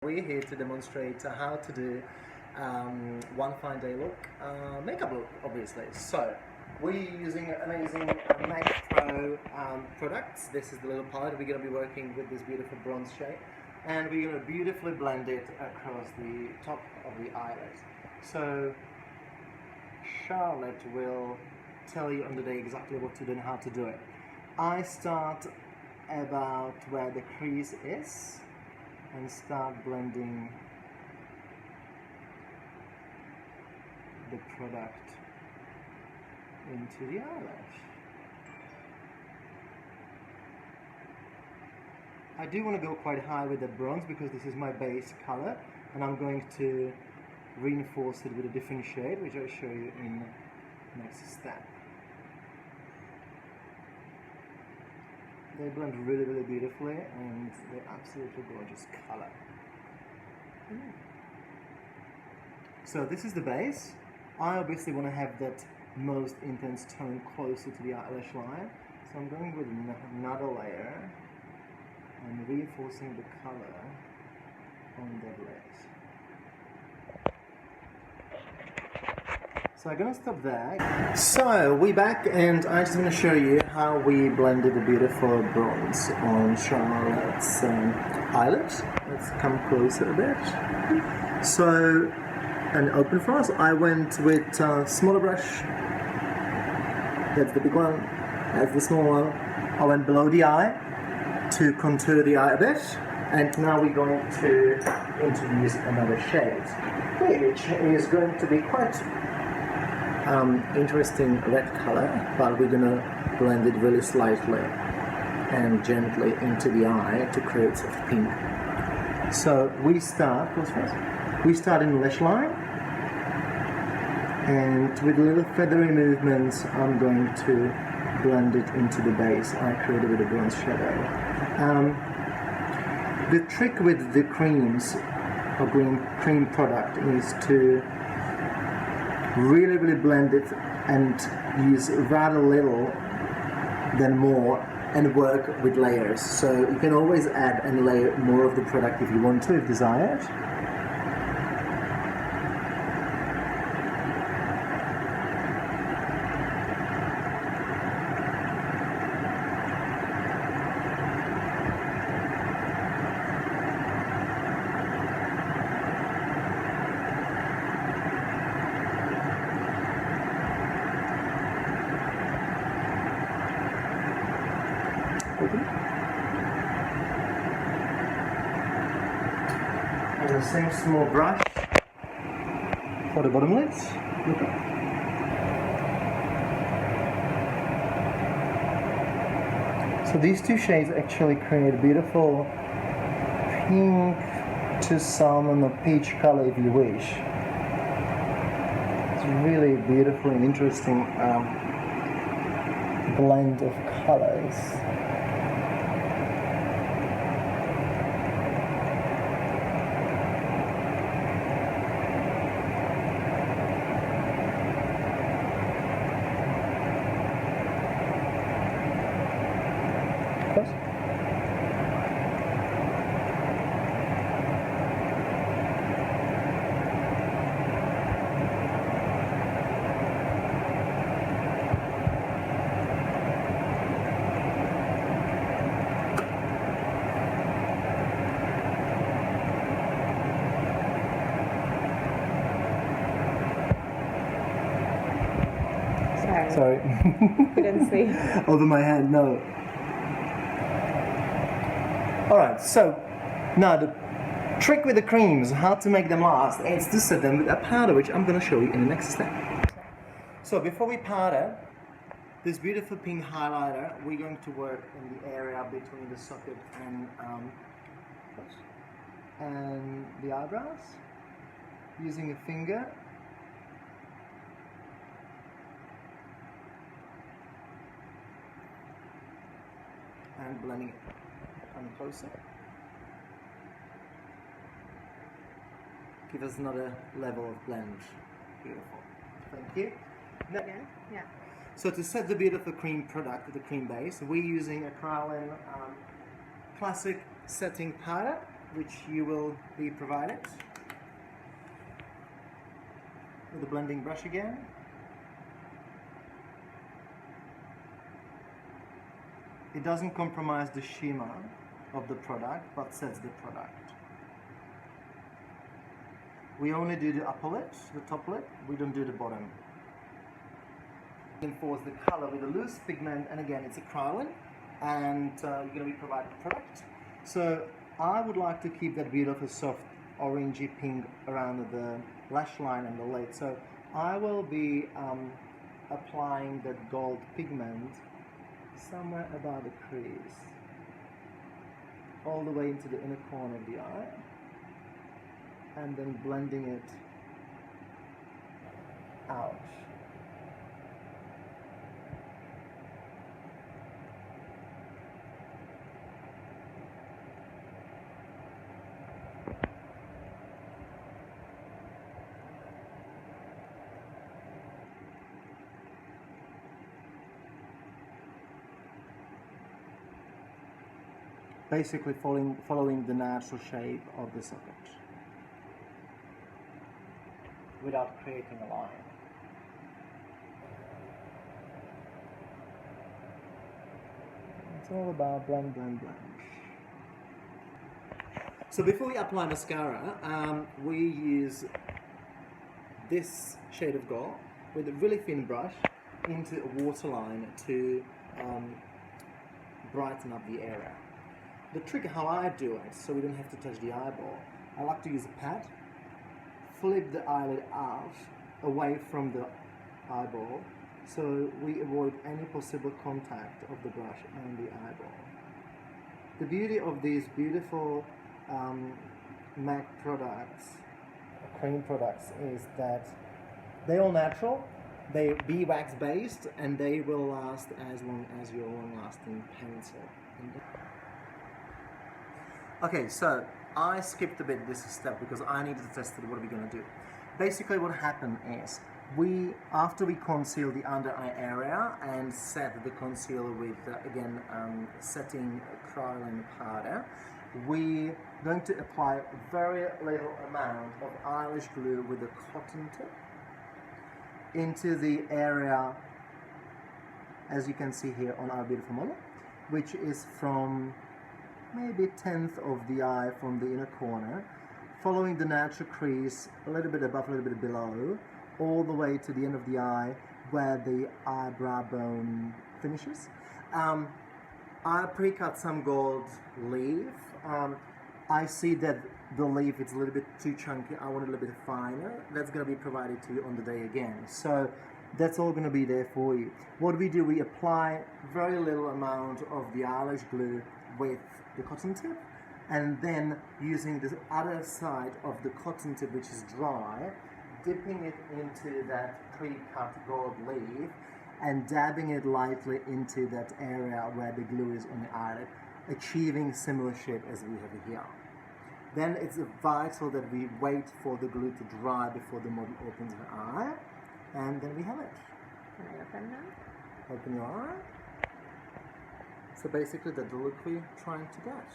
we're here to demonstrate how to do one fine day look, makeup look, obviously. So we're using amazing Mac Pro products. This is the little palette. We're going to be working with this beautiful bronze shade, and we're going to beautifully blend it across the top of the eyelid. So Charlotte will tell you on the day exactly what to do and how to do it. I start about where the crease is and start blending the product into the eyelash. I do want to go quite high with the bronze because this is my base color, and I'm going to reinforce it with a different shade, which I'll show you in the next step. They blend really, really beautifully, and they're absolutely gorgeous color. So this is the base. I obviously want to have that most intense tone closer to the eyelash line, so I'm going with another layer and reinforcing the color on that layer. So I'm going to stop there. So we're back, and I'm just going to show you how we blended the beautiful bronze on Charlotte's eyelid. Let's come closer a bit. So, and open for us. I went with a smaller brush. That's the big one. That's the small one. I went below the eye to contour the eye a bit. And now we're going to introduce another shade, which is going to be quite interesting red color, but we're gonna blend it really slightly and gently into the eye to create soft pink. So we start in the lash line, and with little feathery movements I'm going to blend it into the base I created with a bronze shadow. The trick with the creams or cream product is to really blend it and use rather little than more and work with layers. So you can always add and layer more of the product if you want to, if desired. And the same small brush for the bottom lids. So these two shades actually create a beautiful pink to salmon or peach color if you wish. It's really beautiful and interesting blend of colors. Sorry. You didn't see. Over my hand, no. Alright, so now the trick with the creams, how to make them last, is to set them with a powder, which I'm going to show you in the next step. So before we powder this beautiful pink highlighter, we're going to work in the area between the socket and the eyebrows, using a finger. And blending it on closer. Give us another level of blend. Beautiful. Thank you. Now, Again? Yeah. so to set the beautiful cream product with the cream base, we're using a Kralin classic setting powder. which you will be provided with the blending brush again. It doesn't compromise the shimmer of the product, but sets the product. We only do the upper lip, the top lip, we don't do the bottom. Reinforce the color with a loose pigment, and again it's acrylic, and you're going to be provided the product. So I would like to keep that beautiful soft orangey pink around the lash line and the lid. So I will be applying that gold pigment somewhere about the crease, all the way into the inner corner of the eye, and then blending it out. Basically following the natural shape of the socket without creating a line. It's all about blend, blend, blend. So before we apply mascara, we use this shade of gold with a really thin brush into a waterline to brighten up the area. The trick how I do it, so we don't have to touch the eyeball, I like to use a pad, flip the eyelid out away from the eyeball, so we avoid any possible contact of the brush and the eyeball. The beauty of these beautiful MAC products, cream products, is that they're all natural, they're beeswax based, and they will last as long as your long-lasting pencil. Okay, so I skipped a bit this step because I needed to test it. What are we going to do? Basically what happened is, after we conceal the under eye area and set the concealer with, again, setting acrylic powder, we're going to apply a very little amount of eyelash glue with a cotton tip into the area, as you can see here on our beautiful model, which is from maybe 1/10 of the eye from the inner corner, following the natural crease a little bit above, a little bit below, all the way to the end of the eye where the eyebrow bone finishes. I pre-cut some gold leaf. I see that the leaf is a little bit too chunky, I want it a little bit finer. That's going to be provided to you on the day again. So that's all going to be there for you. What we do, we apply very little amount of the eyelash glue with the cotton tip, and then using the other side of the cotton tip, which is dry, dipping it into that pre-cut gold leaf and dabbing it lightly into that area where the glue is on the eyelid, achieving similar shape as we have here. Then it's vital that we wait for the glue to dry before the model opens her eye, and then we have it. Can I open now? Open your eye. So basically that's the look we're trying to get.